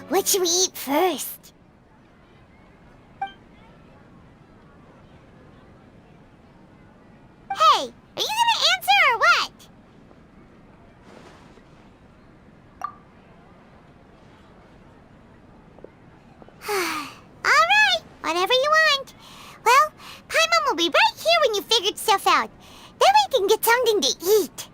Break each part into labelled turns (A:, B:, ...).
A: What should we eat first? Hey, are you gonna answer or what? Alright, whatever you want. Well, Paimon will be right here when you figured stuff out. Then we can get something to eat.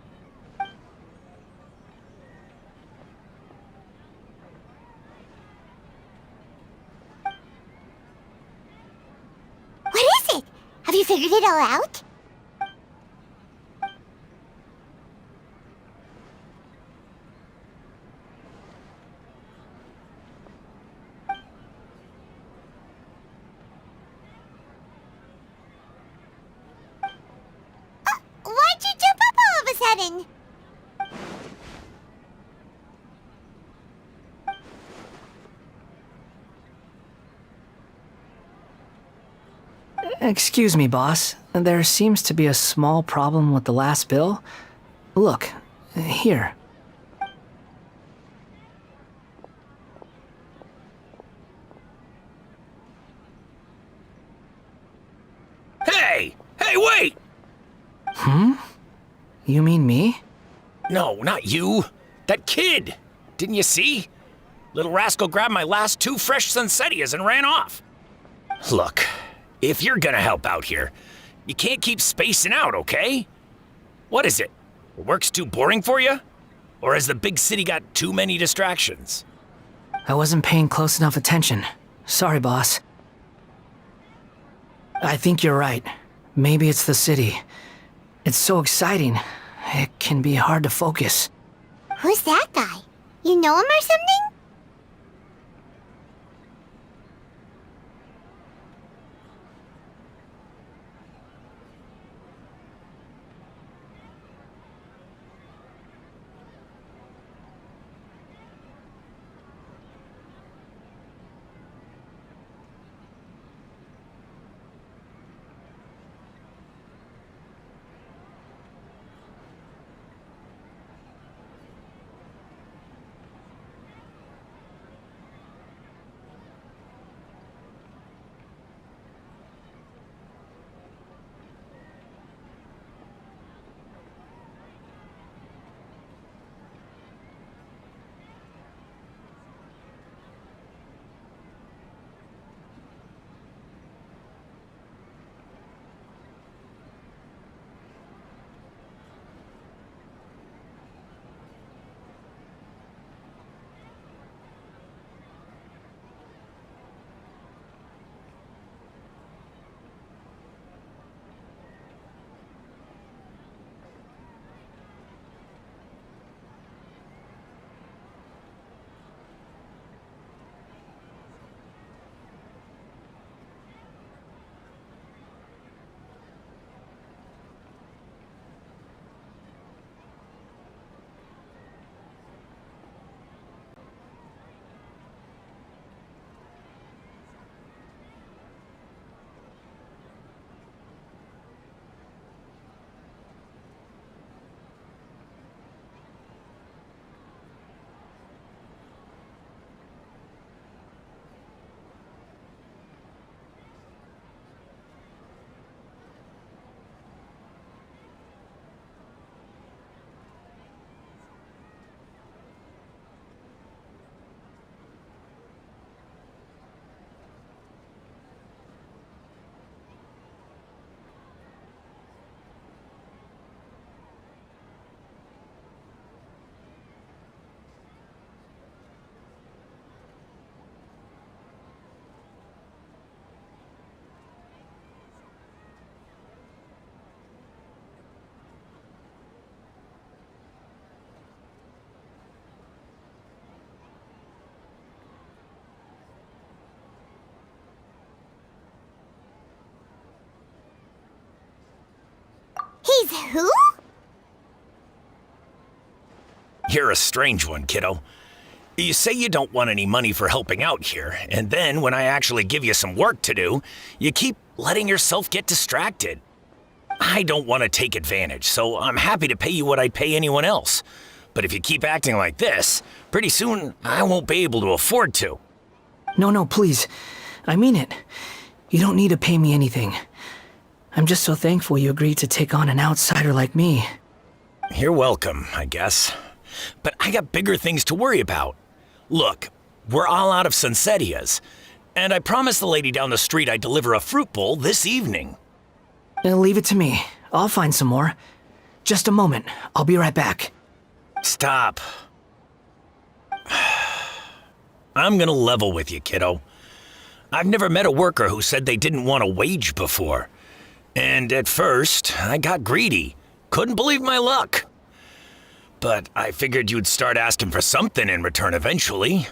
A: What is it? Have you figured it all out? Why'd you jump up all of a sudden?
B: Excuse me, boss. There seems to be a small problem with the last bill. Look, here.
C: Hey! Hey, wait!
B: You mean me?
C: No, not you. That kid! Didn't you see? Little rascal grabbed my last 2 fresh Sunsettias and ran off. Look, if you're gonna help out here, you can't keep spacing out, okay? What is it? Work's too boring for you? Or has the big city got too many distractions?
B: I wasn't paying close enough attention. Sorry, boss. I think you're right. Maybe it's the city. It's so exciting. It can be hard to focus.
A: Who's that guy? You know him or something? Who?
C: You're a strange one, kiddo. You say you don't want any money for helping out here, and then when I actually give you some work to do, you keep letting yourself get distracted. I don't want to take advantage, so I'm happy to pay you what I'd pay anyone else. But if you keep acting like this, pretty soon I won't be able to afford to.
B: No, please. I mean it. You don't need to pay me anything. I'm just so thankful you agreed to take on an outsider like me.
C: You're welcome, I guess. But I got bigger things to worry about. Look, we're all out of Sunsetias, and I promised the lady down the street I'd deliver a fruit bowl this evening.
B: Leave it to me. I'll find some more. Just a moment. I'll be right back.
C: Stop. I'm gonna level with you, kiddo. I've never met a worker who said they didn't want a wage before. And at first, I got greedy. Couldn't believe my luck. But I figured you'd start asking for something in return eventually.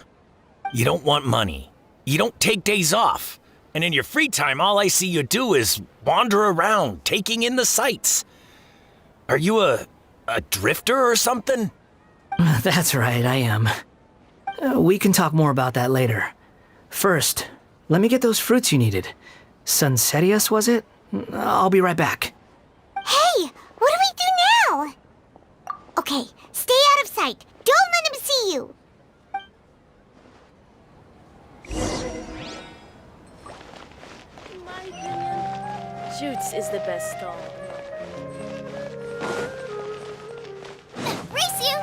C: You don't want money. You don't take days off. And in your free time, all I see you do is wander around, taking in the sights. Are you a drifter or something?
B: That's right, I am. We can talk more about that later. First, let me get those fruits you needed. Sunsetias, was it? I'll be right back.
A: Hey, what do we do now? Okay, stay out of sight. Don't let him see you.
D: In my opinion, Shoots is the best stall.
A: Race you!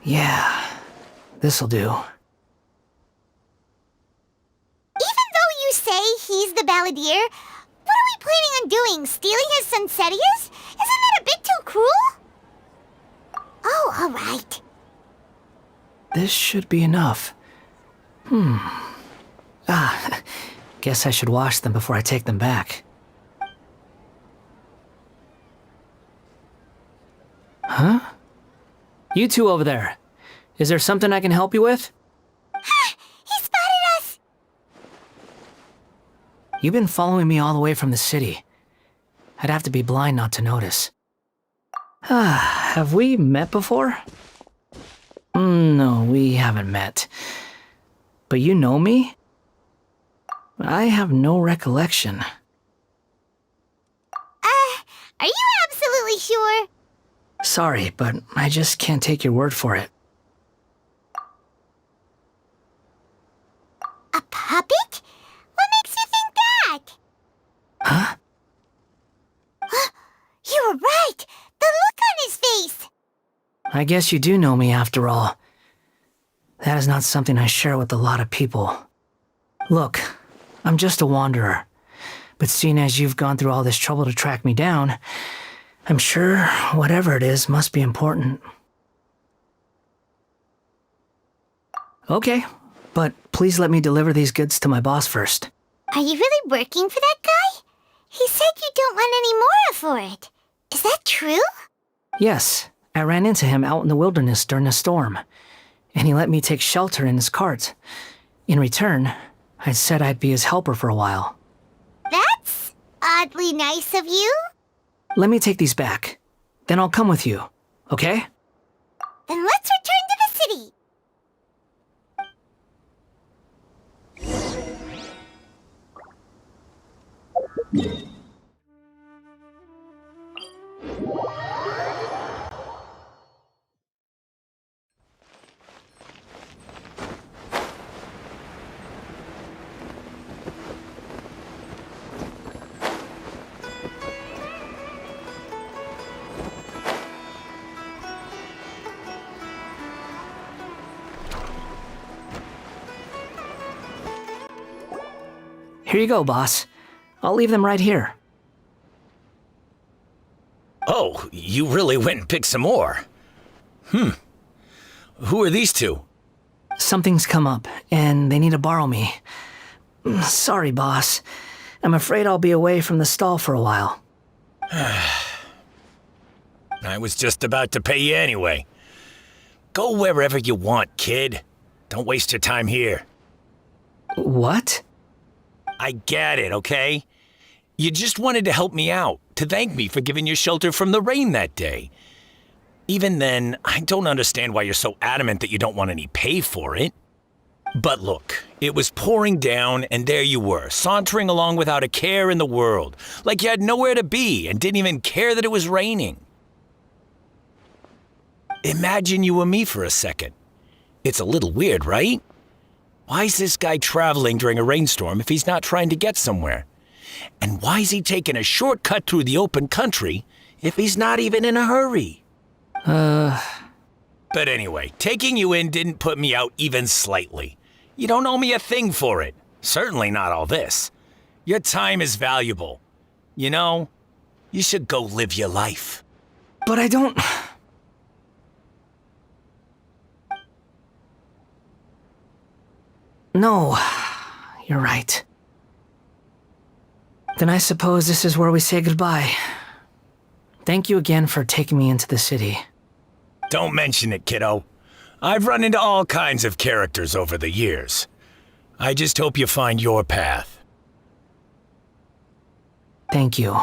B: Yeah, this'll do.
A: Even though you say he's the balladeer, what are we planning on doing? Stealing his Sunsetias? Isn't that a bit too cruel? Oh, alright.
B: This should be enough. Guess I should wash them before I take them back. Huh? You two over there. Is there something I can help you with?
A: He spotted us!
B: You've been following me all the way from the city. I'd have to be blind not to notice. Have we met before? No, we haven't met. But you know me? I have no recollection.
A: Are you absolutely sure?
B: Sorry, but I just can't take your word for it.
A: A puppet? What makes you think that?
B: Huh?
A: You were right! The look on his face!
B: I guess you do know me after all. That is not something I share with a lot of people. Look, I'm just a wanderer. But seeing as you've gone through all this trouble to track me down, I'm sure whatever it is must be important. Okay, but please let me deliver these goods to my boss first.
A: Are you really working for that guy? He said you don't want any more for it. Is that true?
B: Yes, I ran into him out in the wilderness during a storm, and he let me take shelter in his cart. In return, I said I'd be his helper for a while.
A: That's oddly nice of you.
B: Let me take these back. Then I'll come with you, okay?
A: Then let's return to the city.
B: Here you go, boss. I'll leave them right here.
C: Oh, you really went and picked some more. Who are these two?
B: Something's come up, and they need to borrow me. Sorry, boss. I'm afraid I'll be away from the stall for a while.
C: I was just about to pay you anyway. Go wherever you want, kid. Don't waste your time here.
B: What?
C: I get it, okay? You just wanted to help me out, to thank me for giving you shelter from the rain that day. Even then, I don't understand why you're so adamant that you don't want any pay for it. But look, it was pouring down, and there you were, sauntering along without a care in the world, like you had nowhere to be and didn't even care that it was raining. Imagine you were me for a second. It's a little weird, right? Why is this guy traveling during a rainstorm if he's not trying to get somewhere? And why is he taking a shortcut through the open country if he's not even in a hurry? But anyway, taking you in didn't put me out even slightly. You don't owe me a thing for it. Certainly not all this. Your time is valuable. You know, you should go live your life.
B: But I don't... No, you're right. Then I suppose this is where we say goodbye. Thank you again for taking me into the city.
C: Don't mention it, kiddo. I've run into all kinds of characters over the years. I just hope you find your path.
B: Thank you.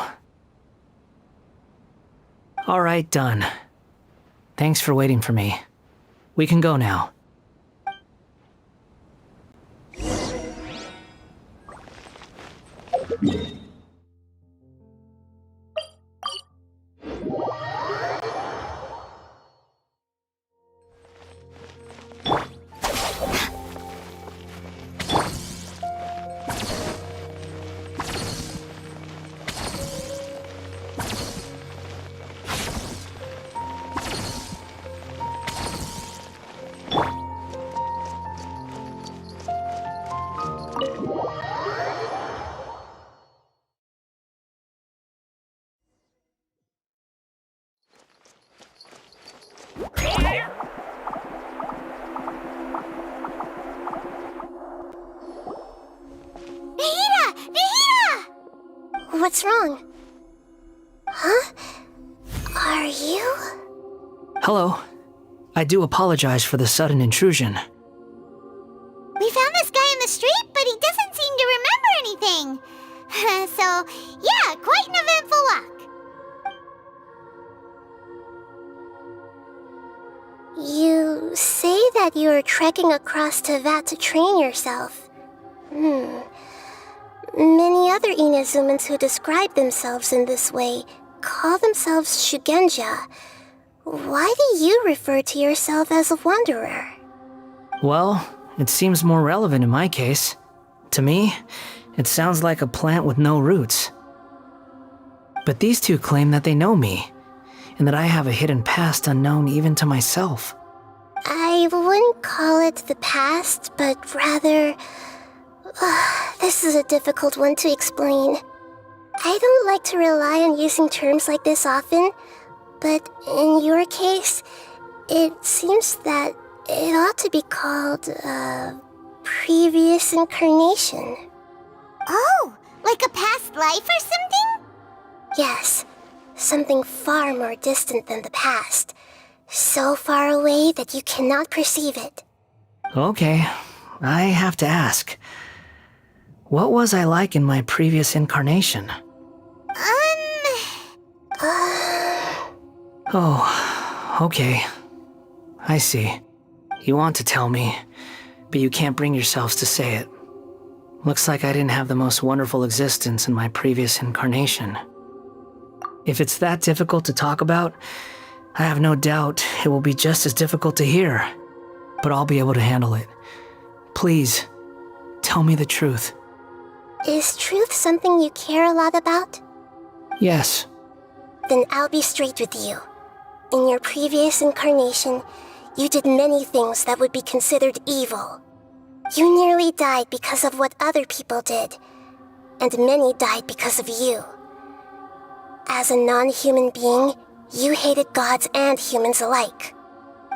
B: All right, done. Thanks for waiting for me. We can go now.
A: What's wrong? Huh? Are you?
B: Hello. I do apologize for the sudden intrusion.
A: We found this guy in the street, but he doesn't seem to remember anything. So, yeah, quite an eventful walk. You say that you're trekking across Teyvat to train yourself. Many other Inazumans who describe themselves in this way call themselves Shugenja. Why do you refer to yourself as a wanderer?
B: Well, it seems more relevant in my case. To me, it sounds like a plant with no roots. But these two claim that they know me, and that I have a hidden past unknown even to myself.
A: I wouldn't call it the past, but rather... this is a difficult one to explain. I don't like to rely on using terms like this often, but in your case, it seems that it ought to be called, previous incarnation. Oh, like a past life or something? Yes, something far more distant than the past. So far away that you cannot perceive it.
B: Okay, I have to ask. What was I like in my previous incarnation? Oh, okay. I see. You want to tell me, but you can't bring yourselves to say it. Looks like I didn't have the most wonderful existence in my previous incarnation. If it's that difficult to talk about, I have no doubt it will be just as difficult to hear. But I'll be able to handle it. Please, tell me the truth.
A: Is truth something you care a lot about?
B: Yes.
A: Then I'll be straight with you. In your previous incarnation, you did many things that would be considered evil. You nearly died because of what other people did, and many died because of you. As a non-human being, you hated gods and humans alike.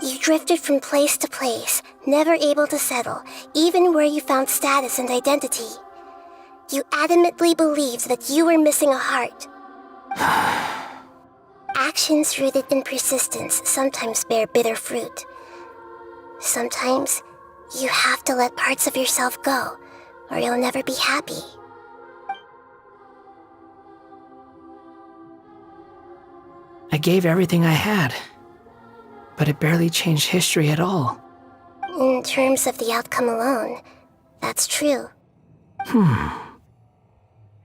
A: You drifted from place to place, never able to settle, even where you found status and identity. You adamantly believed that you were missing a heart. Actions rooted in persistence sometimes bear bitter fruit. Sometimes, you have to let parts of yourself go, or you'll never be happy.
B: I gave everything I had, but it barely changed history at all.
A: In terms of the outcome alone, that's true.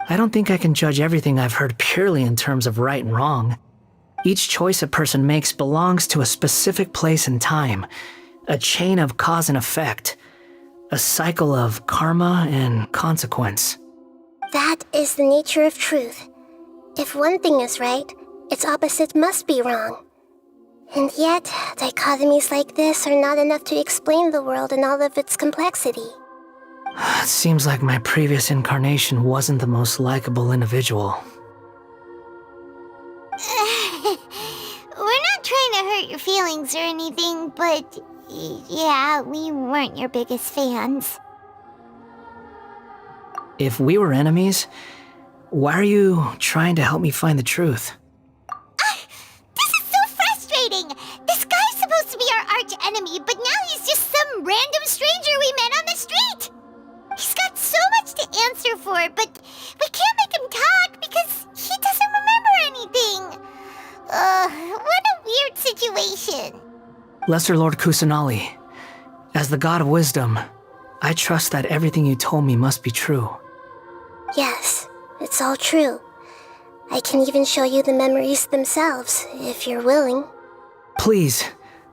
B: I don't think I can judge everything I've heard purely in terms of right and wrong. Each choice a person makes belongs to a specific place and time, a chain of cause and effect, a cycle of karma and consequence.
A: That is the nature of truth. If one thing is right, its opposite must be wrong. And yet, dichotomies like this are not enough to explain the world in all of its complexity.
B: It seems like my previous incarnation wasn't the most likable individual.
E: We're not trying to hurt your feelings or anything, but yeah, we weren't your biggest fans.
B: If we were enemies, why are you trying to help me find the truth?
E: This is so frustrating! This guy's supposed to be our arch enemy, but now he's just some random stranger we met on the street! He's got so much to answer for, but we can't make him talk because he doesn't remember anything. What a weird situation.
B: Lesser Lord Kusanali, as the God of Wisdom, I trust that everything you told me must be true.
A: Yes, it's all true. I can even show you the memories themselves, if you're willing.
B: Please,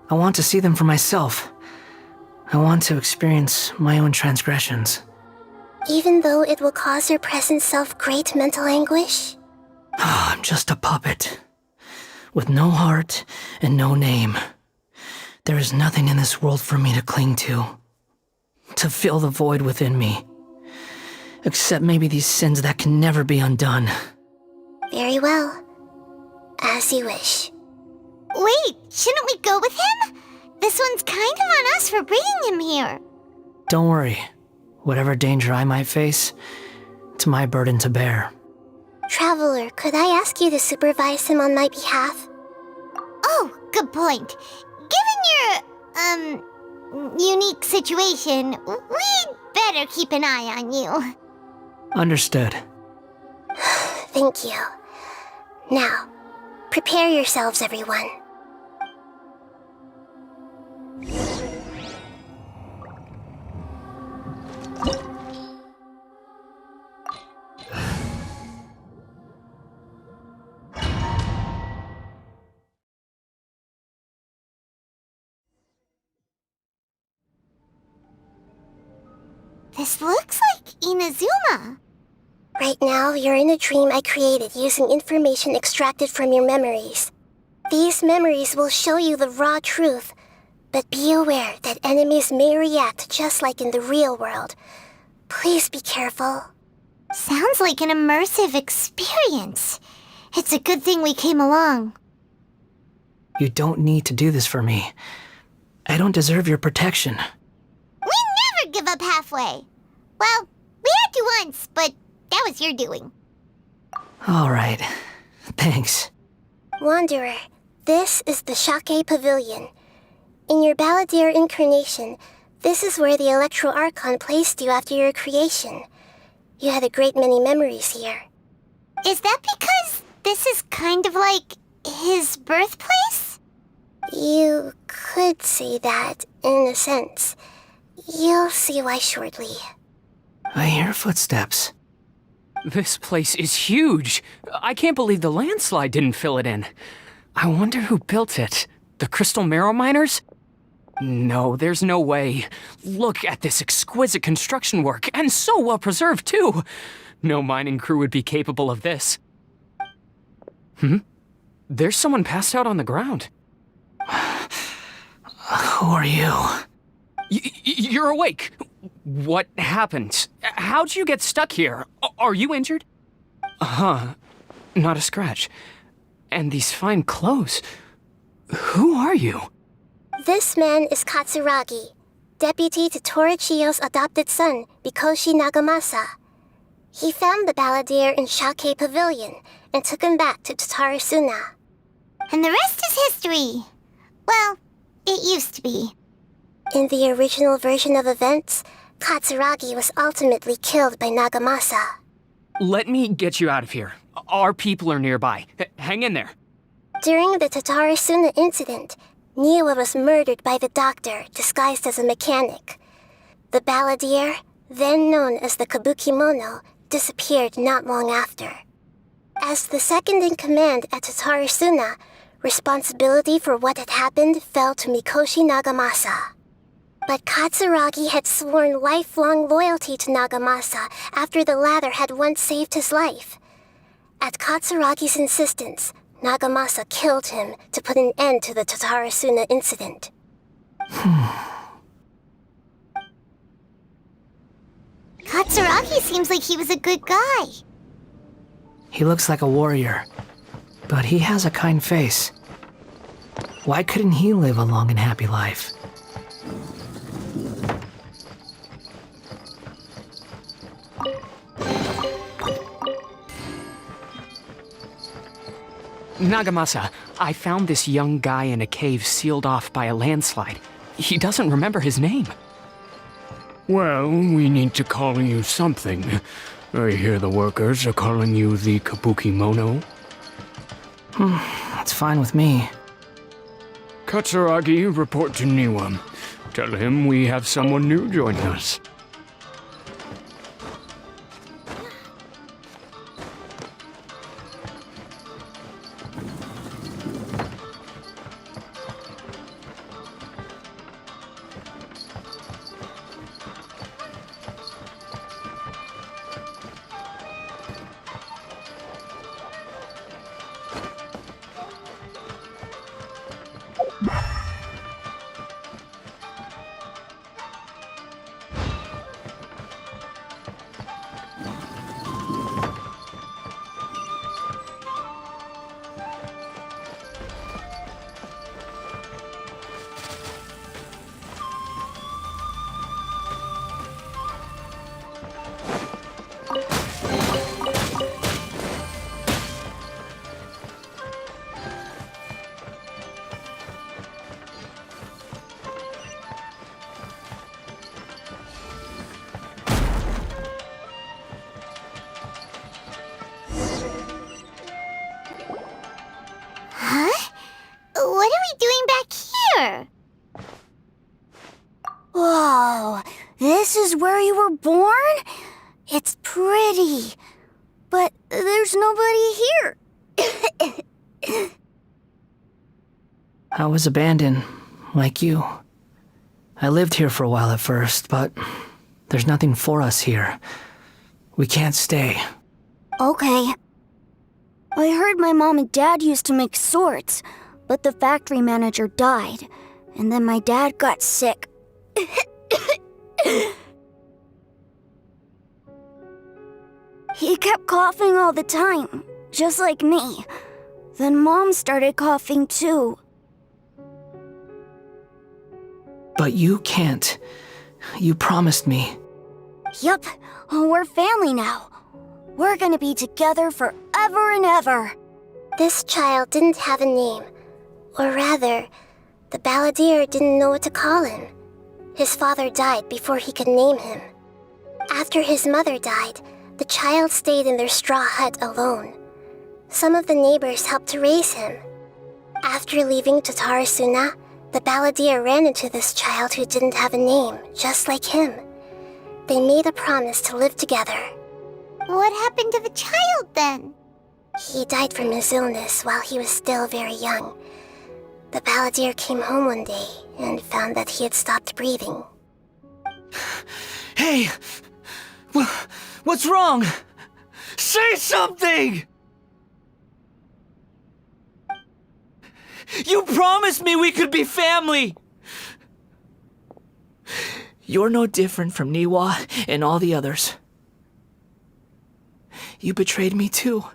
B: I want to see them for myself. I want to experience my own transgressions.
A: Even though it will cause your present self great mental anguish?
B: I'm just a puppet, with no heart and no name. There is nothing in this world for me to cling to fill the void within me. Except maybe these sins that can never be undone.
A: Very well. As you wish.
E: Wait, shouldn't we go with him? This one's kind of on us for bringing him here.
B: Don't worry. Whatever danger I might face, it's my burden to bear.
A: Traveler, could I ask you to supervise him on my behalf?
E: Oh, good point. Given your, unique situation, we'd better keep an eye on you.
B: Understood.
A: Thank you. Now, prepare yourselves, everyone.
E: This looks like Inazuma.
A: Right now, you're in a dream I created using information extracted from your memories. These memories will show you the raw truth, but be aware that enemies may react just like in the real world. Please be careful.
E: Sounds like an immersive experience. It's a good thing we came along.
B: You don't need to do this for me. I don't deserve your protection.
E: We never give up halfway. Well, we had to once, but that was your doing.
B: All right. Thanks.
A: Wanderer, this is the Shake Pavilion. In your Balladeer incarnation, this is where the Electro Archon placed you after your creation. You had a great many memories here.
E: Is that because this is kind of like his birthplace?
A: You could say that, in a sense. You'll see why shortly.
B: I hear footsteps.
F: This place is huge. I can't believe the landslide didn't fill it in. I wonder who built it. The Crystal Marrow Miners? No, there's no way. Look at this exquisite construction work, and so well preserved, too. No mining crew would be capable of this. There's someone passed out on the ground.
B: Who are you?
F: You're awake. What happened? How'd you get stuck here? Are you injured? Not a scratch. And these fine clothes. Who are you?
A: This man is Katsuragi, deputy to Torichiyo's adopted son, Mikoshi Nagamasa. He found the balladeer in Shake Pavilion and took him back to Tatarasuna.
E: And the rest is history. Well, it used to be.
A: In the original version of events, Katsuragi was ultimately killed by Nagamasa.
F: Let me get you out of here. Our people are nearby. Hang in there.
A: During the Tatarasuna incident, Niwa was murdered by the doctor disguised as a mechanic. The balladeer, then known as the Kabukimono, disappeared not long after. As the second in command at Tatarasuna, responsibility for what had happened fell to Mikoshi Nagamasa. But Katsuragi had sworn lifelong loyalty to Nagamasa after the latter had once saved his life. At Katsuragi's insistence, Nagamasa killed him to put an end to the Tatarasuna incident.
E: Katsuragi seems like he was a good guy.
B: He looks like a warrior, but he has a kind face. Why couldn't he live a long and happy life?
F: Nagamasa, I found this young guy in a cave sealed off by a landslide. He doesn't remember his name.
G: Well, we need to call you something. I hear the workers are calling you the Kabukimono.
B: That's fine with me.
G: Katsuragi, report to Niwa. Tell him we have someone new joining us.
E: What are we doing back here?
H: Whoa, this is where you were born? It's pretty, but there's nobody here.
B: I was abandoned, like you. I lived here for a while at first, but there's nothing for us here. We can't stay.
H: Okay. I heard my mom and dad used to make swords, but the factory manager died, and then my dad got sick. He kept coughing all the time, just like me. Then Mom started coughing too.
B: But you can't. You promised me.
H: Yup, we're family now. We're gonna be together forever and ever.
A: This child didn't have a name. Or rather, the balladeer didn't know what to call him. His father died before he could name him. After his mother died, the child stayed in their straw hut alone. Some of the neighbors helped to raise him. After leaving Tatarasuna, the balladeer ran into this child who didn't have a name, just like him. They made a promise to live together.
E: What happened to the child then?
A: He died from his illness while he was still very young. The balladeer came home one day and found that he had stopped breathing.
B: Hey! What's wrong? Say something! You promised me we could be family! You're no different from Niwa and all the others. You betrayed me too.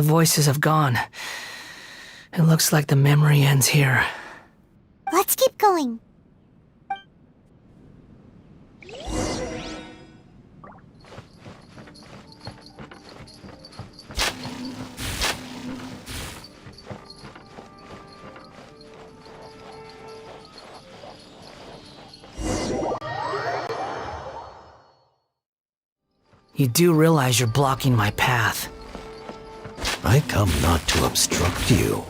B: The voices have gone. It looks like the memory ends here.
E: Let's keep going.
B: You do realize you're blocking my path.
I: I come not to obstruct you.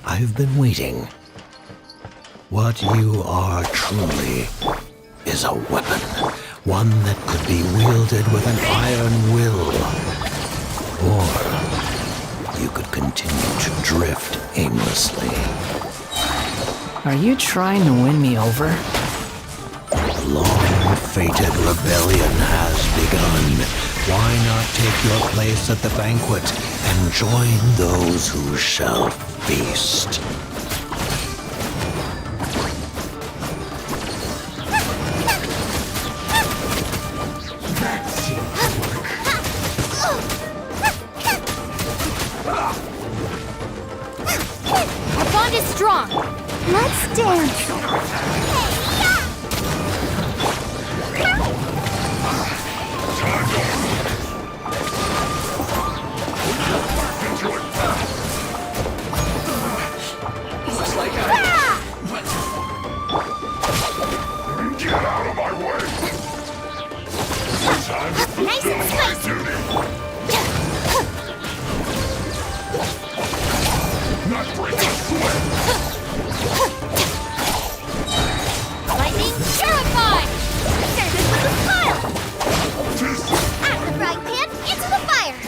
I: I've been waiting. What you are truly is a weapon. One that could be wielded with an iron will. Or you could continue to drift aimlessly.
B: Are you trying to win me over?
I: Long-fated rebellion has begun. Why not take your place at the banquet and join those who shall feast?
E: Our bond is strong.
H: Let's dance.
E: Nice and spicy. Lightning terrified. Send it with a smile. Out of the frying pan into the fire.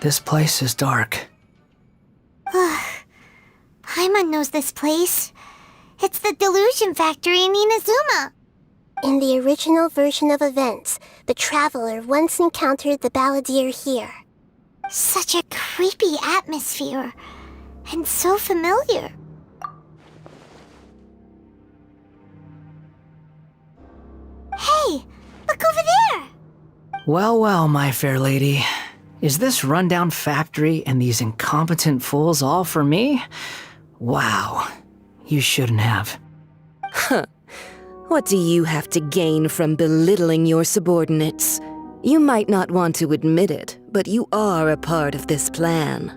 B: This place is dark.
E: Paimon knows this place. It's the Delusion Factory in Inazuma.
A: In the original version of events, the Traveler once encountered the Balladeer here.
E: Such a creepy atmosphere. And so familiar. Hey, look over there!
B: Well, well, my fair lady. Is this rundown factory and these incompetent fools all for me? Wow. You shouldn't have.
J: What do you have to gain from belittling your subordinates? You might not want to admit it, but you are a part of this plan.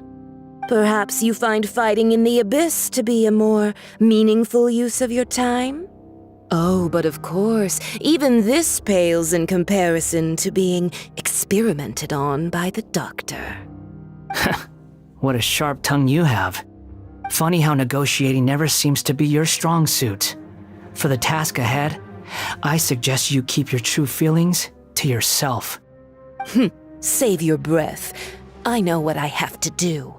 J: Perhaps you find fighting in the abyss to be a more meaningful use of your time? Oh, but of course, even this pales in comparison to being experimented on by the doctor.
B: What a sharp tongue you have. Funny how negotiating never seems to be your strong suit. For the task ahead, I suggest you keep your true feelings to yourself.
J: Save your breath. I know what I have to do.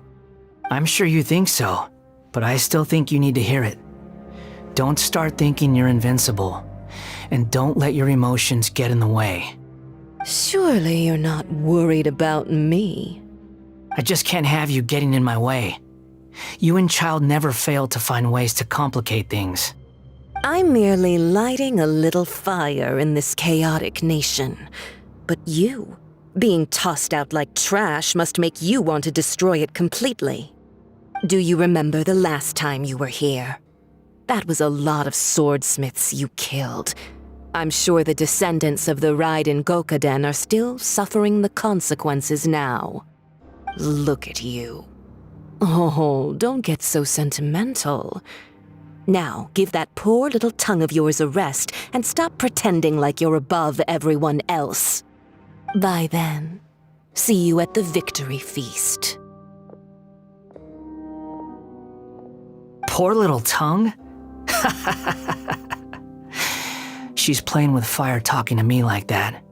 B: I'm sure you think so, but I still think you need to hear it. Don't start thinking you're invincible, and don't let your emotions get in the way.
J: Surely you're not worried about me.
B: I just can't have you getting in my way. You and Child never fail to find ways to complicate things.
J: I'm merely lighting a little fire in this chaotic nation. But you, being tossed out like trash, must make you want to destroy it completely. Do you remember the last time you were here? That was a lot of swordsmiths you killed. I'm sure the descendants of the Raiden Gokaden are still suffering the consequences now. Look at you. Oh, don't get so sentimental. Now, give that poor little tongue of yours a rest and stop pretending like you're above everyone else. Bye then. See you at the victory feast.
B: Poor little tongue? She's playing with fire talking to me like that.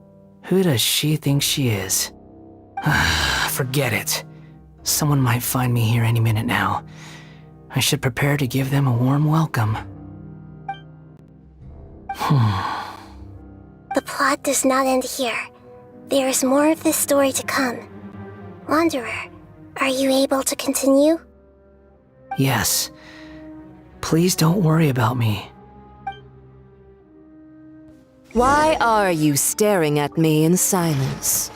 B: Who does she think she is? Forget it. Someone might find me here any minute now. I should prepare to give them a warm welcome.
A: The plot does not end here. There is more of this story to come. Wanderer, are you able to continue?
B: Yes. Please don't worry about me.
J: Why are you staring at me in silence?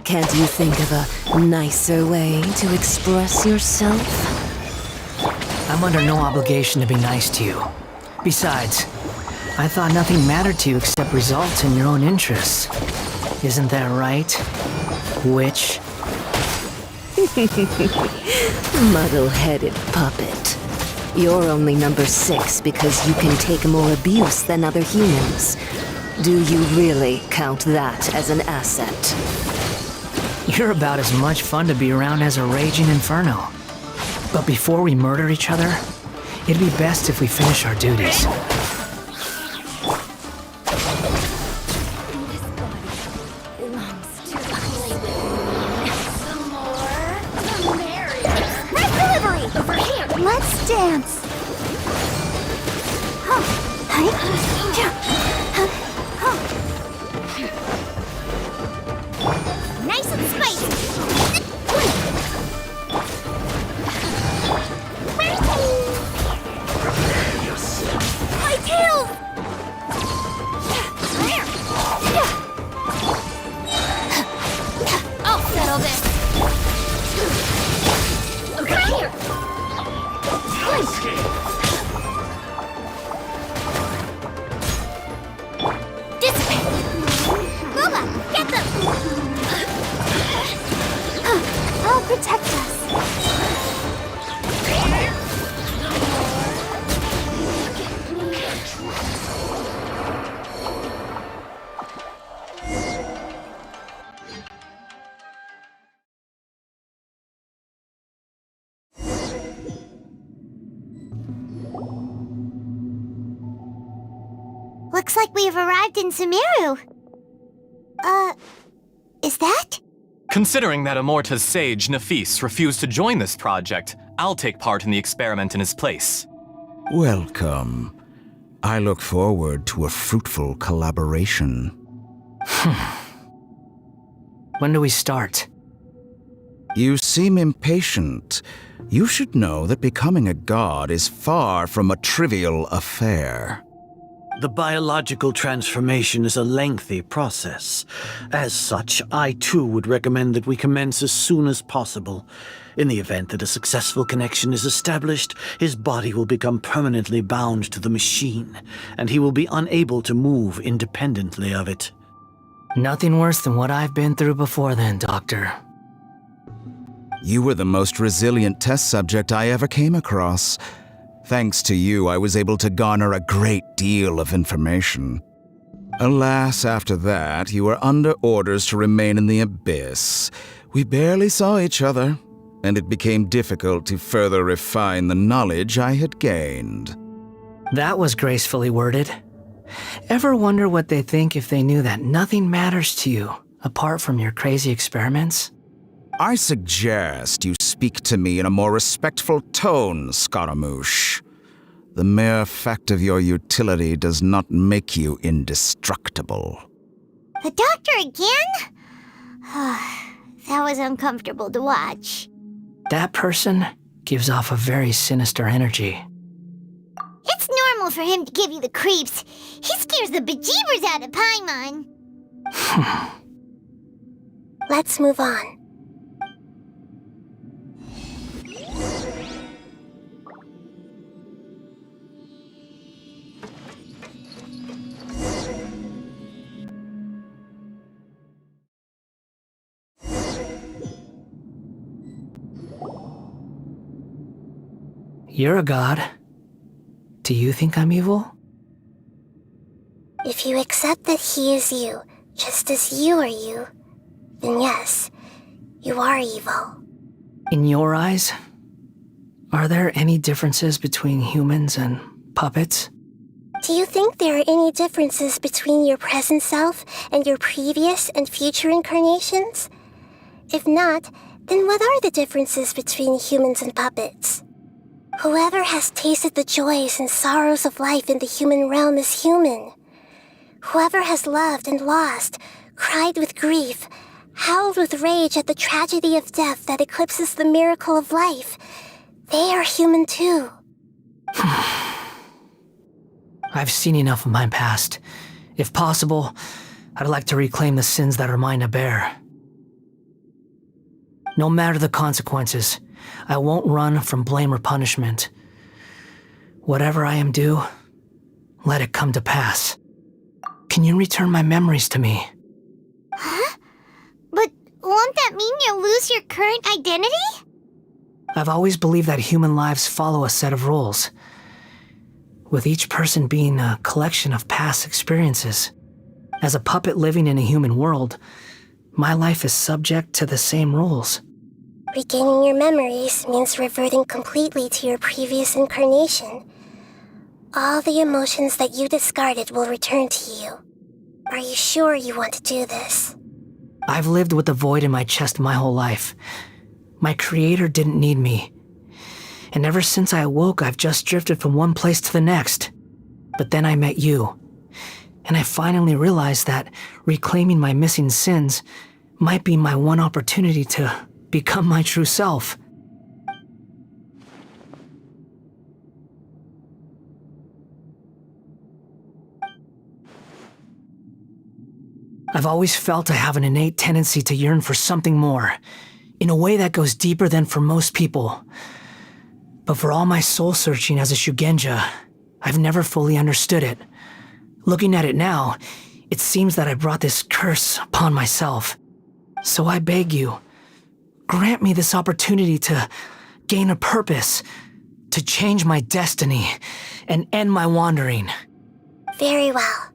J: Can't you think of a nicer way to express yourself?
B: I'm under no obligation to be nice to you. Besides, I thought nothing mattered to you except results in your own interests. Isn't that right, witch?
J: Muddle-headed puppet. You're only number 6 because you can take more abuse than other humans. Do you really count that as an asset?
B: You're about as much fun to be around as a raging inferno. But before we murder each other, it'd be best if we finish our duties.
H: Let's dance.
E: Nice and spicy. My tail! I'll settle this. Get them!
H: I'll protect us.
E: Looks like we've arrived in Sumeru. Is that?
K: Considering that Amorta's sage, Nafis, refused to join this project, I'll take part in the experiment in his place.
L: Welcome. I look forward to a fruitful collaboration.
B: When do we start?
L: You seem impatient. You should know that becoming a god is far from a trivial affair.
M: The biological transformation is a lengthy process. As such, I too would recommend that we commence as soon as possible. In the event that a successful connection is established, his body will become permanently bound to the machine, and he will be unable to move independently of it.
B: Nothing worse than what I've been through before then, Doctor.
L: You were the most resilient test subject I ever came across. Thanks to you, I was able to garner a great deal of information. Alas, after that, you were under orders to remain in the abyss. We barely saw each other, and it became difficult to further refine the knowledge I had gained.
B: That was gracefully worded. Ever wonder what they think if they knew that nothing matters to you, apart from your crazy experiments?
L: I suggest you speak to me in a more respectful tone, Scaramouche. The mere fact of your utility does not make you indestructible.
E: The doctor again? That was uncomfortable to watch.
B: That person gives off a very sinister energy.
E: It's normal for him to give you the creeps. He scares the bejeebers out of Paimon.
A: Let's move on.
B: You're a god. Do you think I'm evil?
A: If you accept that he is you, just as you are you, then yes, you are evil.
B: In your eyes, are there any differences between humans and puppets?
A: Do you think there are any differences between your present self and your previous and future incarnations? If not, then what are the differences between humans and puppets? Whoever has tasted the joys and sorrows of life in the human realm is human. Whoever has loved and lost, cried with grief, howled with rage at the tragedy of death that eclipses the miracle of life, they are human too.
B: I've seen enough of my past. If possible, I'd like to reclaim the sins that are mine to bear. No matter the consequences, I won't run from blame or punishment. Whatever I am due, let it come to pass. Can you return my memories to me?
E: Huh? But won't that mean you'll lose your current identity?
B: I've always believed that human lives follow a set of rules, with each person being a collection of past experiences. As a puppet living in a human world, my life is subject to the same rules.
A: Regaining your memories means reverting completely to your previous incarnation. All the emotions that you discarded will return to you. Are you sure you want to do this?
B: I've lived with a void in my chest my whole life. My creator didn't need me. And ever since I awoke, I've just drifted from one place to the next. But then I met you. And I finally realized that reclaiming my missing sins might be my one opportunity to become my true self. I've always felt I have an innate tendency to yearn for something more, in a way that goes deeper than for most people. But for all my soul-searching as a Shugenja, I've never fully understood it. Looking at it now, it seems that I brought this curse upon myself. So I beg you, grant me this opportunity to gain a purpose, to change my destiny, and end my wandering.
A: Very well.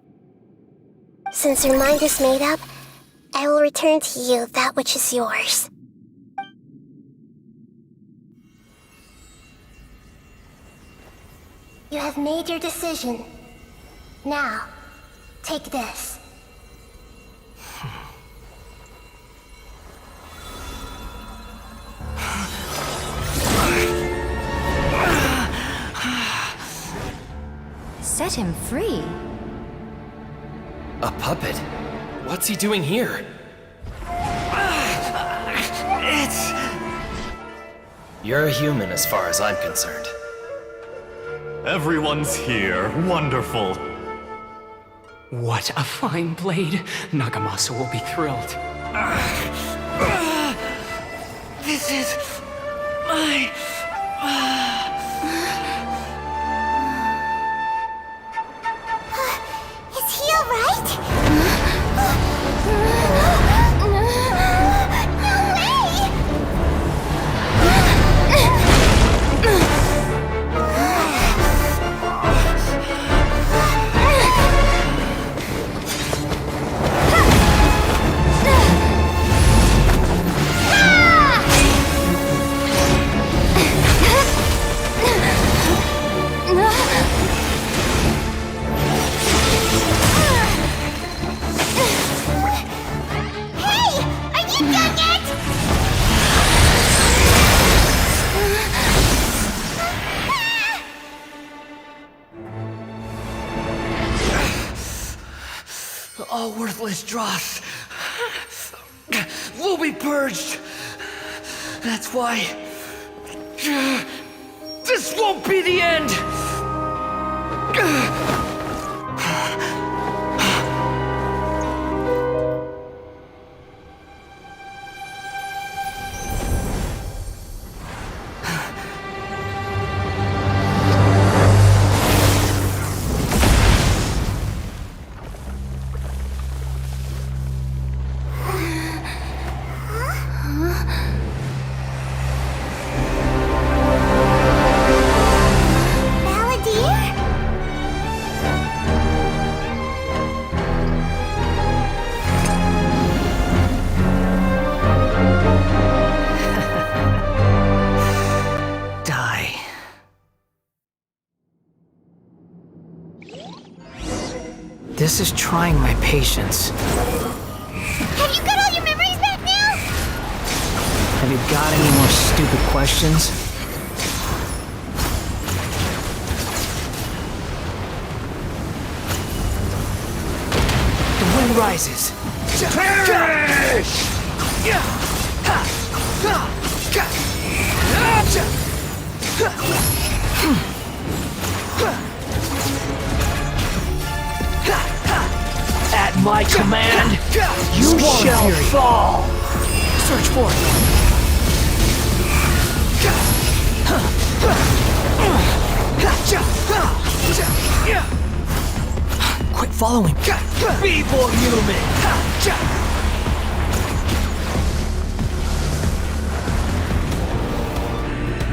A: Since your mind is made up, I will return to you that which is yours. You have made your decision. Now, take this.
N: Set him free.
O: A puppet? What's he doing here? You're a human as far as I'm concerned.
K: Everyone's here. Wonderful.
F: What a fine blade. Nagamasa will be thrilled.
B: This is my...
E: Is he alright?
B: All worthless dross will be purged. That's why this won't be the end. This is trying my patience.
E: Have you got all your memories back now?
B: Have you got any more stupid questions? The wind rises. my command, you shall fall. Search for it. Quit following. Feeble human.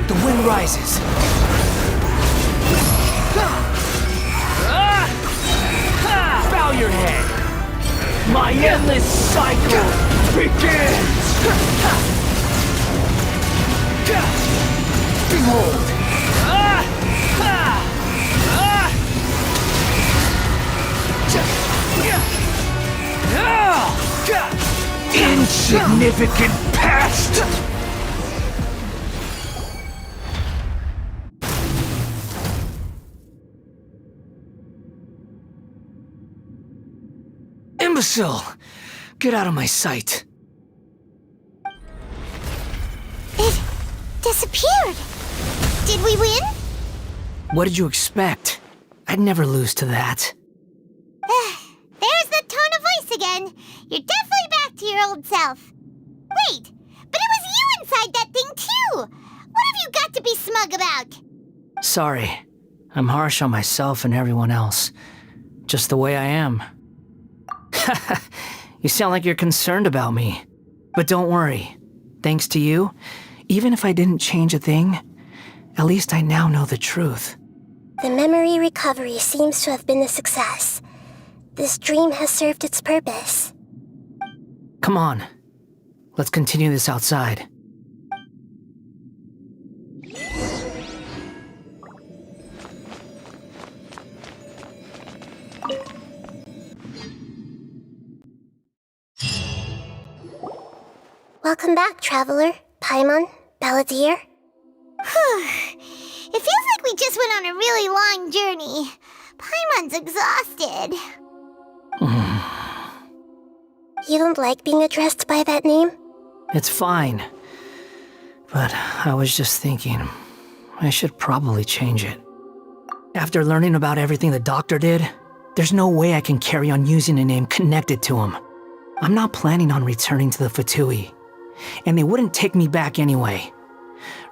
B: The wind rises. Bow your head. My endless cycle begins. Behold. Insignificant past! Imbecile! Get out of my sight.
E: It disappeared. Did we win?
B: What did you expect? I'd never lose to that.
E: There's the tone of voice again. You're definitely back to your old self. Wait, but it was you inside that thing too! What have you got to be smug about?
B: Sorry. I'm harsh on myself and everyone else. Just the way I am. You sound like you're concerned about me. But don't worry. Thanks to you, even if I didn't change a thing, at least I now know the truth.
A: The memory recovery seems to have been a success. This dream has served its purpose.
B: Come on. Let's continue this outside.
A: Welcome back, Traveler, Paimon, Balladeer.
E: It feels like we just went on a really long journey. Paimon's exhausted.
A: You don't like being addressed by that name?
B: It's fine. But I was just thinking, I should probably change it. After learning about everything the doctor did, there's no way I can carry on using a name connected to him. I'm not planning on returning to the Fatui, and they wouldn't take me back anyway.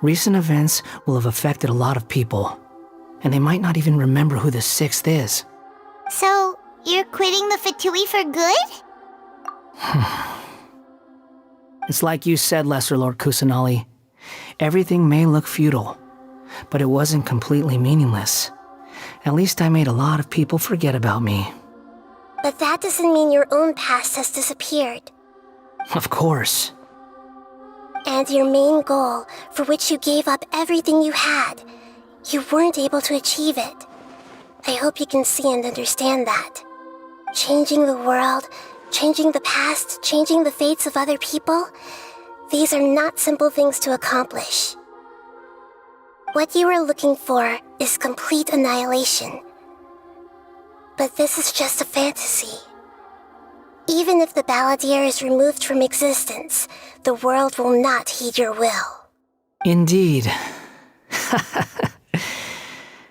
B: Recent events will have affected a lot of people, and they might not even remember who the Sixth is.
E: So, you're quitting the Fatui for good?
B: It's like you said, Lesser Lord Kusanali. Everything may look futile, but it wasn't completely meaningless. At least I made a lot of people forget about me.
A: But that doesn't mean your own past has disappeared.
B: Of course.
A: And your main goal, for which you gave up everything you had, you weren't able to achieve it. I hope you can see and understand that. Changing the world, changing the past, changing the fates of other people, these are not simple things to accomplish. What you are looking for is complete annihilation. But this is just a fantasy. Even if the Balladeer is removed from existence, the world will not heed your will.
B: Indeed.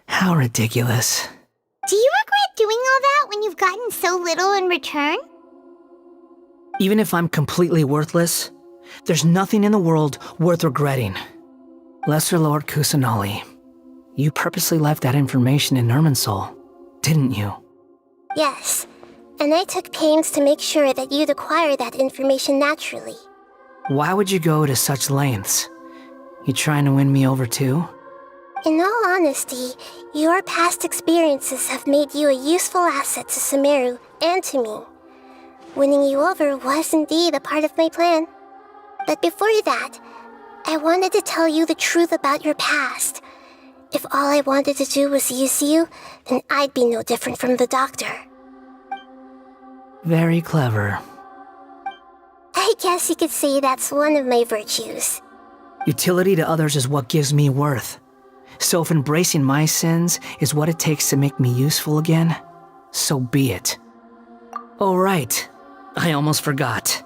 B: How ridiculous.
E: Do you regret doing all that when you've gotten so little in return?
B: Even if I'm completely worthless, there's nothing in the world worth regretting. Lesser Lord Kusanali, you purposely left that information in Irminsul, didn't you?
A: Yes, and I took pains to make sure that you'd acquire that information naturally.
B: Why would you go to such lengths? You trying to win me over too?
A: In all honesty, your past experiences have made you a useful asset to Sumeru and to me. Winning you over was indeed a part of my plan. But before that, I wanted to tell you the truth about your past. If all I wanted to do was use you, then I'd be no different from the doctor.
B: Very clever.
A: I guess you could say that's one of my virtues.
B: Utility to others is what gives me worth. So if embracing my sins is what it takes to make me useful again, so be it. Oh right, I almost forgot.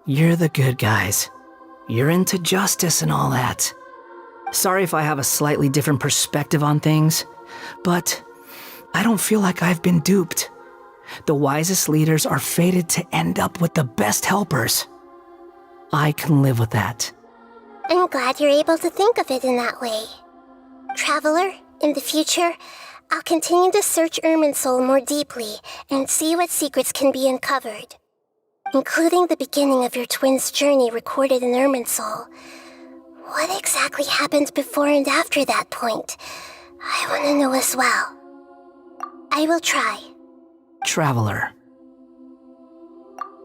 B: You're the good guys. You're into justice and all that. Sorry if I have a slightly different perspective on things, but I don't feel like I've been duped. The wisest leaders are fated to end up with the best helpers. I can live with that.
A: I'm glad you're able to think of it in that way. Traveler, in the future, I'll continue to search Irminsul more deeply and see what secrets can be uncovered, including the beginning of your twins' journey recorded in Irminsul. What exactly happened before and after that point? I want to know as well. I will try.
B: Traveler.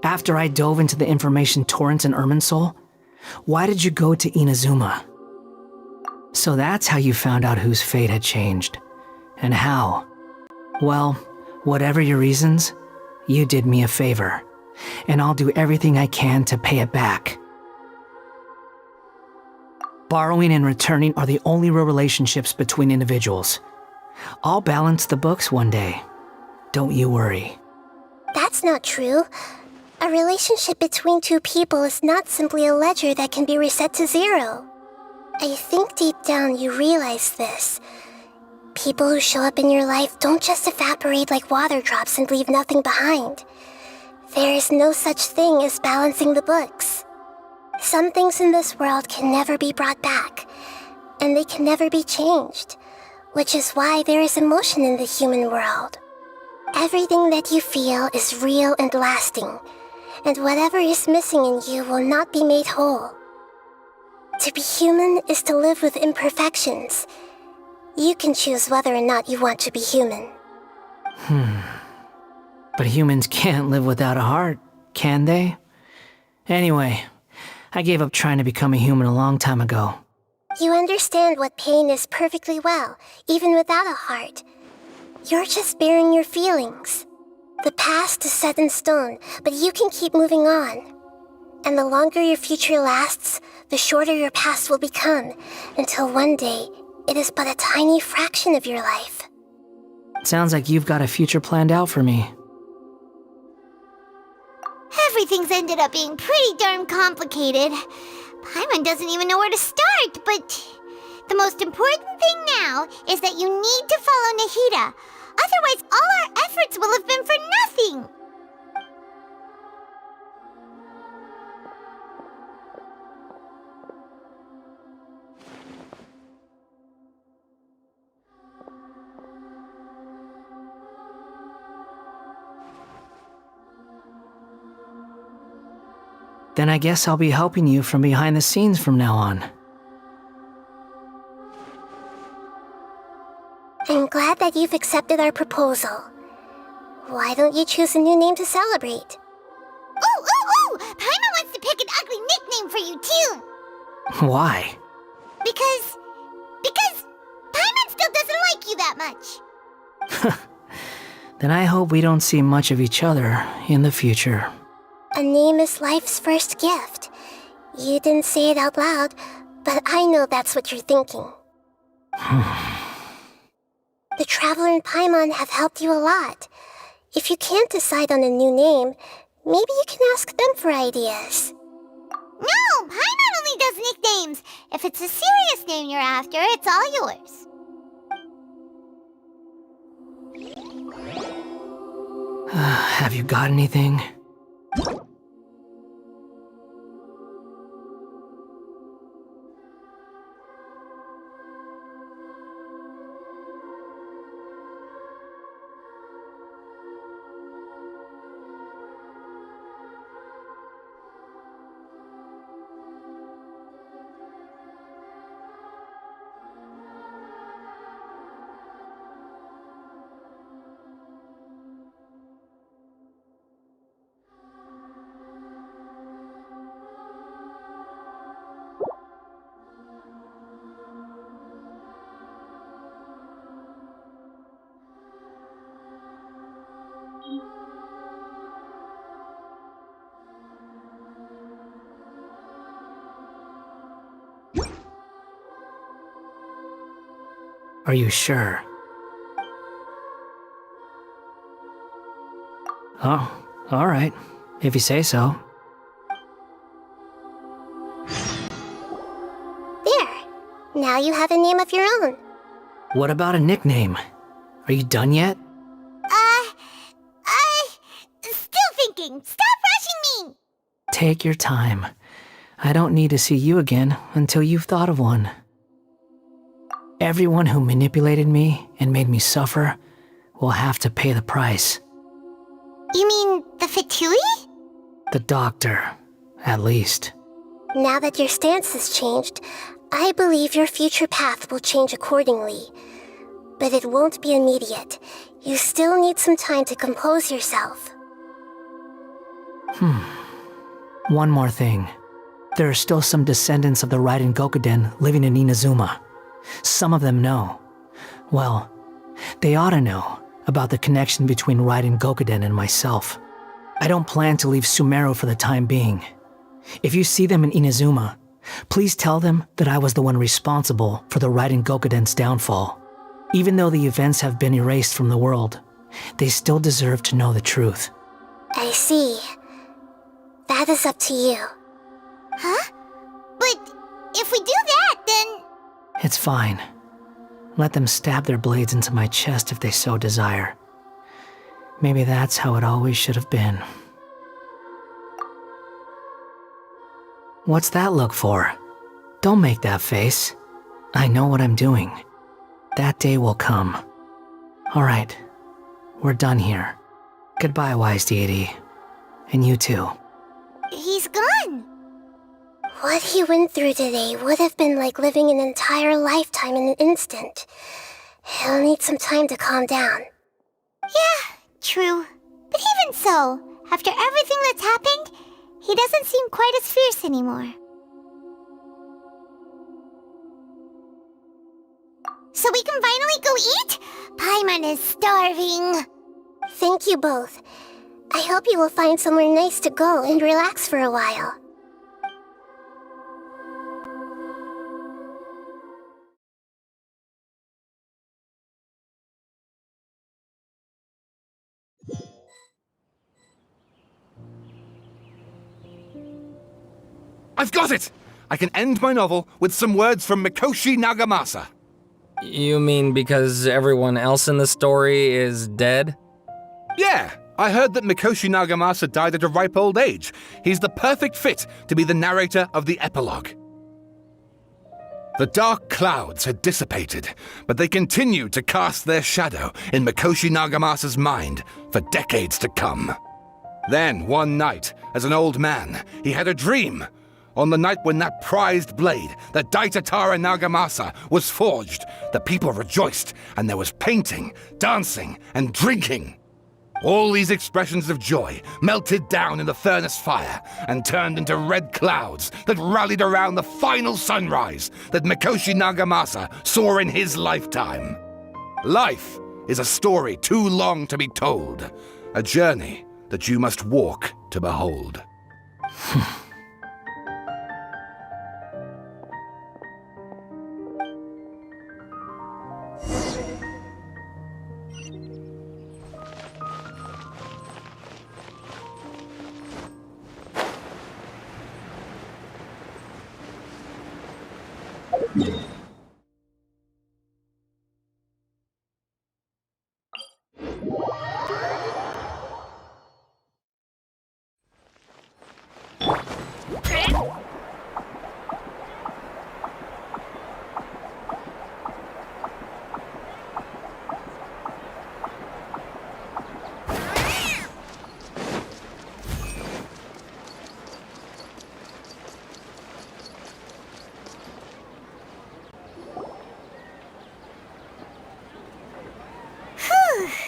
B: After I dove into the information torrents in Irminsul, why did you go to Inazuma? So that's how you found out whose fate had changed. And how? Well, whatever your reasons, you did me a favor, and I'll do everything I can to pay it back. Borrowing and returning are the only real relationships between individuals. I'll balance the books one day. Don't you worry.
A: That's not true. A relationship between two people is not simply a ledger that can be reset to zero. I think deep down you realize this. People who show up in your life don't just evaporate like water drops and leave nothing behind. There is no such thing as balancing the books. Some things in this world can never be brought back, and they can never be changed, which is why there is emotion in the human world. Everything that you feel is real and lasting, and whatever is missing in you will not be made whole. To be human is to live with imperfections. You can choose whether or not you want to be human.
B: But humans can't live without a heart, can they? Anyway, I gave up trying to become a human a long time ago.
A: You understand what pain is perfectly well, even without a heart. You're just bearing your feelings. The past is set in stone, but you can keep moving on. And the longer your future lasts, the shorter your past will become, until one day, it is but a tiny fraction of your life.
B: Sounds like you've got a future planned out for me.
E: Everything's ended up being pretty darn complicated. Paimon doesn't even know where to start, but the most important thing now is that you need to follow Nahida. Otherwise, all our efforts will have been for nothing.
B: Then I guess I'll be helping you from behind the scenes from now on.
A: I'm glad that you've accepted our proposal. Why don't you choose a new name to celebrate?
E: Ooh! Paimon wants to pick an ugly nickname for you, too.
B: Why?
E: Because Paimon still doesn't like you that much.
B: Then I hope we don't see much of each other in the future.
A: A name is life's first gift. You didn't say it out loud, but I know that's what you're thinking. The Traveler and Paimon have helped you a lot. If you can't decide on a new name, maybe you can ask them for ideas.
E: No, Paimon only does nicknames. If it's a serious name you're after, it's all yours.
B: Have you got anything? Are you sure? Oh, all right. If you say so.
A: There. Now you have a name of your own.
B: What about a nickname? Are you done yet? Take your time. I don't need to see you again until you've thought of one. Everyone who manipulated me and made me suffer will have to pay the price.
E: You mean the Fatui?
B: The doctor, at least.
A: Now that your stance has changed, I believe your future path will change accordingly. But it won't be immediate. You still need some time to compose yourself.
B: One more thing. There are still some descendants of the Raiden Gokuden living in Inazuma. Some of them know. Well, they ought to know about the connection between Raiden Gokuden and myself. I don't plan to leave Sumeru for the time being. If you see them in Inazuma, please tell them that I was the one responsible for the Raiden Gokuden's downfall. Even though the events have been erased from the world, they still deserve to know the truth.
A: I see. That is up to you.
E: Huh? But if we do that, then...
B: It's fine. Let them stab their blades into my chest if they so desire. Maybe that's how it always should have been. What's that look for? Don't make that face. I know what I'm doing. That day will come. Alright, we're done here. Goodbye, wise deity. And you too.
E: He's gone.
A: What he went through today would have been like living an entire lifetime in an instant. He'll need some time to calm down.
E: Yeah, true. But even so, after everything that's happened, he doesn't seem quite as fierce anymore. So we can finally go eat? Paimon is starving.
A: Thank you both. I hope you will find somewhere nice to go and relax for a while.
N: I've got it! I can end my novel with some words from Mikoshi Nagamasa.
P: You mean because everyone else in the story is dead?
N: Yeah, I heard that Mikoshi Nagamasa died at a ripe old age. He's the perfect fit to be the narrator of the epilogue. The dark clouds had dissipated, but they continued to cast their shadow in Mikoshi Nagamasa's mind for decades to come. Then, one night, as an old man, he had a dream. On the night when that prized blade, the Daitatara Nagamasa, was forged, the people rejoiced, and there was painting, dancing, and drinking. All these expressions of joy melted down in the furnace fire and turned into red clouds that rallied around the final sunrise that Mikoshi Nagamasa saw in his lifetime. Life is a story too long to be told, a journey that you must walk to behold.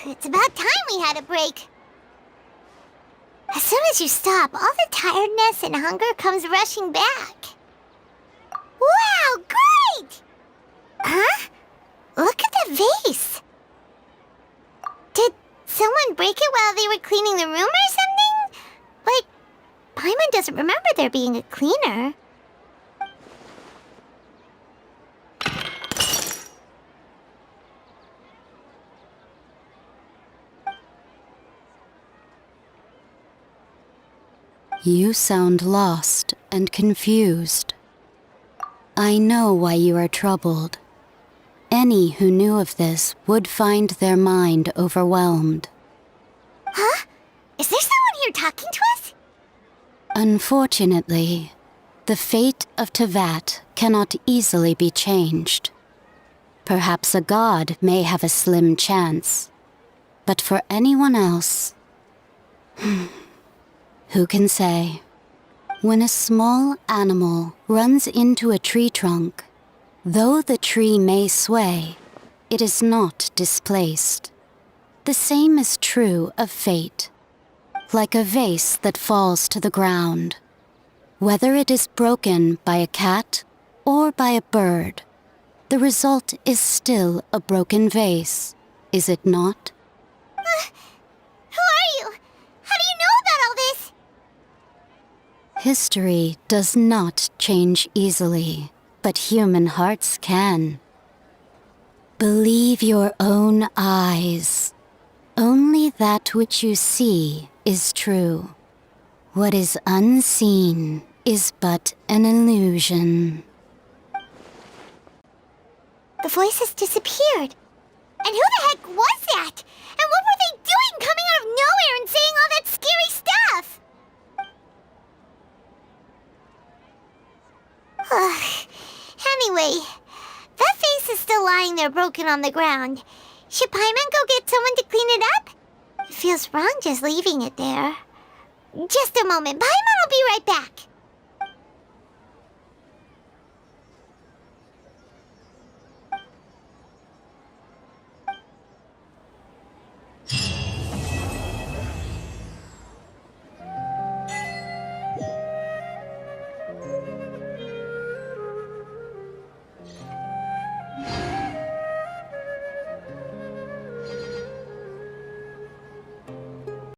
E: It's about time we had a break. As soon as you stop, all the tiredness and hunger comes rushing back. Wow, great! Huh? Look at the vase. Did someone break it while they were cleaning the room or something? But Paimon doesn't remember there being a cleaner.
Q: You sound lost and confused. I know why you are troubled. Any who knew of this would find their mind overwhelmed.
E: Huh? Is there someone here talking to us?
Q: Unfortunately, the fate of Tevat cannot easily be changed. Perhaps a god may have a slim chance, but for anyone else, who can say? When a small animal runs into a tree trunk, though the tree may sway, it is not displaced. The same is true of fate. Like a vase that falls to the ground. Whether it is broken by a cat or by a bird, the result is still a broken vase, is it not?
E: Who are you? How do you know about all this?
Q: History does not change easily, but human hearts can. Believe your own eyes. Only that which you see is true. What is unseen is but an illusion.
E: The voice has disappeared. And who the heck was that? And what were they doing coming out of nowhere and saying all that scary stuff? Anyway, that face is still lying there broken on the ground. Should Paimon go get someone to clean it up? It feels wrong just leaving it there. Just a moment, Paimon will be right back.